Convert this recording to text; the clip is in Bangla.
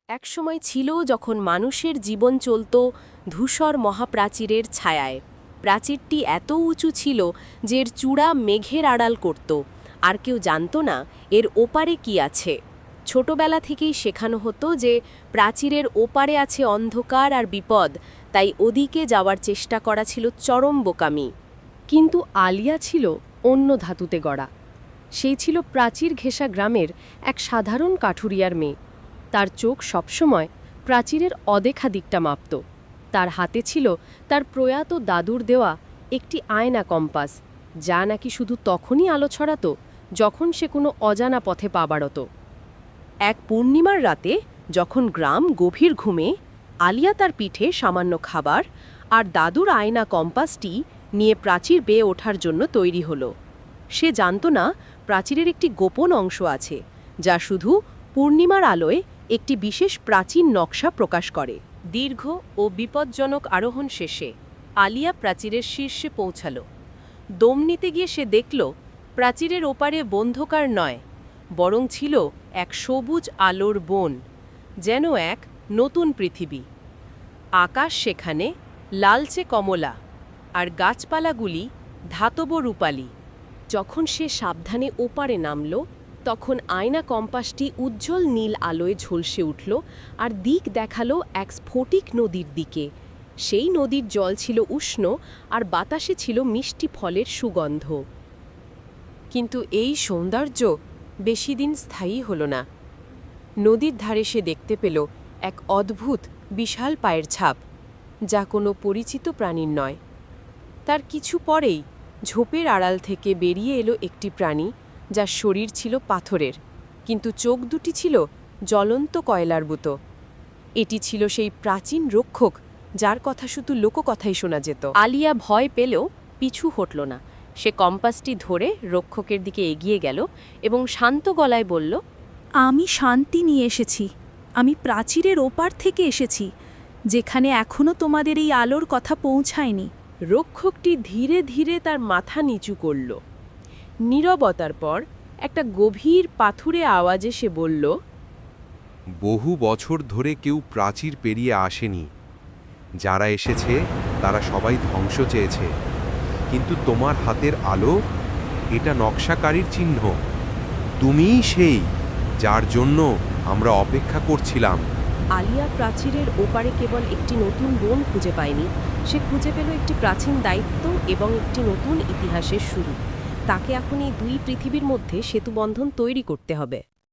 একসময় ছিল যখন মানুষের জীবন চলত ধূসর মহাপ্রাচীরের ছায়ায়। প্রাচীরটি এত উঁচু ছিল যে এর চূড়া মেঘের আড়াল করত, আর কেউ জানত না এর ওপারে কি আছে। ছোটবেলা থেকেই শেখানো হতো যে প্রাচীরের ওপারে আছে অন্ধকার আর বিপদ, তাই ওদিকে যাওয়ার চেষ্টা করা ছিল চরম বোকামি। কিন্তু আলিয়া ছিল অন্য ধাতুতে গড়া। সেই ছিল প্রাচীর ঘেঁষা গ্রামের এক সাধারণ কাঠুরিয়ার মেয়ে। তার চোখ সবসময় প্রাচীরের অদেখা দিকটা মাপত। তার হাতে ছিল তার প্রয়াত দাদুর দেওয়া একটি আয়না কম্পাস, যা নাকি শুধু তখনই আলো ছড়াত যখন সে কোনো অজানা পথে পা বাড়ত। এক পূর্ণিমার রাতে যখন গ্রাম গভীর ঘুমে, আলিয়া তার পিঠে সামান্য খাবার আর দাদুর আয়না কম্পাসটি নিয়ে প্রাচীর বেয়ে ওঠার জন্য তৈরি হলো। সে জানত না প্রাচীরের একটি গোপন অংশ আছে, যা শুধু পূর্ণিমার আলোয় একটি বিশেষ প্রাচীন নকশা প্রকাশ করে। দীর্ঘ ও বিপজ্জনক আরোহণ শেষে আলিয়া প্রাচীরের শীর্ষে পৌঁছাল। দম নিতে গিয়ে সে দেখল প্রাচীরের ওপারে বন্ধকার নয়, বরং ছিল এক সবুজ আলোর বন, যেন এক নতুন পৃথিবী। আকাশ সেখানে লালচে কমলা, আর গাছপালাগুলি ধাতব রূপালি। যখন সে সাবধানে ওপারে নামল, তখন আয়না কম্পাসটি উজ্জ্বল নীল আলোয় ঝলসে উঠল আর দিক দেখালো এক স্ফটিক নদীর দিকে। সেই নদীর জল ছিল উষ্ণ আর বাতাসে ছিল মিষ্টি ফলের সুগন্ধ। কিন্তু এই সৌন্দর্য বেশি দিন স্থায়ী হল না। নদীর ধারে সে দেখতে পেল এক অদ্ভুত বিশাল পায়ের ছাপ, যা কোনো পরিচিত প্রাণীর নয়। তার কিছু পরেই ঝোপের আড়াল থেকে বেরিয়ে এলো একটি প্রাণী, যার শরীর ছিল পাথরের, কিন্তু চোখ দুটি ছিল জ্বলন্ত কয়লার বুতো। এটি ছিল সেই প্রাচীন রক্ষক যার কথা শুধু লোককথাই শোনা যেত। আলিয়া ভয় পেলেও পিছু হটল না। সে কম্পাসটি ধরে রক্ষকের দিকে এগিয়ে গেল এবং শান্ত গলায় বলল, আমি শান্তি নিয়ে এসেছি। আমি প্রাচীরের ওপার থেকে এসেছি, যেখানে এখনও তোমাদের এই আলোর কথা পৌঁছায়নি। রক্ষকটি ধীরে ধীরে তার মাথা নিচু করল। নীরবতার পর একটা গভীর পাথুরে আওয়াজে সে বলল, বহু বছর ধরে কেউ প্রাচীর পেরিয়ে আসেনি। যারা এসেছে তারা সবাই ধ্বংস চেয়েছে, কিন্তু তোমার হাতের আলো, এটা নকশাকারীর চিহ্ন। তুমিই সেই যার জন্য আমরা অপেক্ষা করছিলাম। আলিয়া প্রাচীরের ওপারে কেবল একটি নতুন বন খুঁজে পায়নি, সে খুঁজে পেল একটি প্রাচীন দায়িত্ব এবং একটি নতুন ইতিহাসের শুরু। তাকে এখন এই দুই পৃথিবীর মধ্যে সেতুবন্ধন তৈরি করতে হবে।